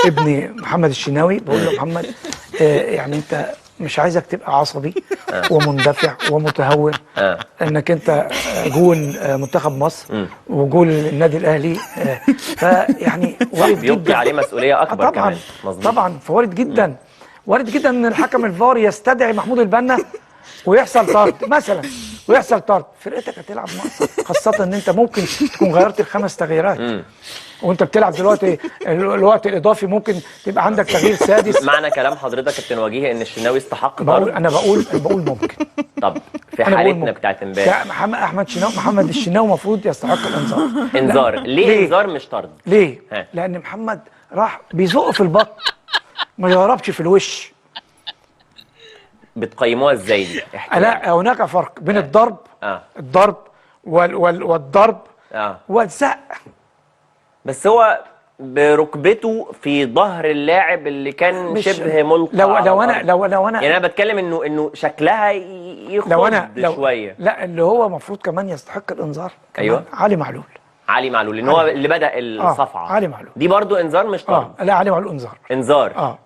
ابني محمد الشناوي، بقول له محمد يعني انت مش عايزك تبقى عصبي ومندفع ومتهور، انك انت جون منتخب مصر وجول النادي الاهلي، فيعني وارد بيبقي جدا عليه مسؤوليه اكبر طبعا كمان. مظبوط. طبعا، فوارد جدا وارد جدا ان الحكم الفار يستدعي محمود البنا ويحصل طرد مثلا، ويحصل طرد، فرقتك هتلعب ناقصه، خاصه ان انت ممكن تكون غيرت الخمس تغييرات وانت بتلعب دلوقتي الوقت الاضافي، ممكن تبقى عندك تغيير سادس. معنى كلام حضرتك يا كابتن وجيه ان الشناوي استحق طرد؟ انا بقول ممكن. طب في انا بقول حالتنا ممكن بتاعت امبارح محمد الشناوي المفروض يستحق الانذار. انذار. ليه انذار مش طرد؟ ليه؟ ها. لان محمد راح بيزق في البط، ما يضربش في الوش. بتقيموها ازاي دي؟ لا، هناك فرق بين الضرب الضرب والضرب والزق. بس هو بركبته في ظهر اللاعب اللي كان شبه ملقى لو انا يعني انا بتكلم انه شكلها يخض شويه. لا، اللي هو المفروض كمان يستحق الانذار كمان. ايوه، علي معلول. علي معلول، ان هو اللي بدأ الصفعه. علي معلول دي برضو انذار مش طرد؟ لا، علي معلول انذار. انذار.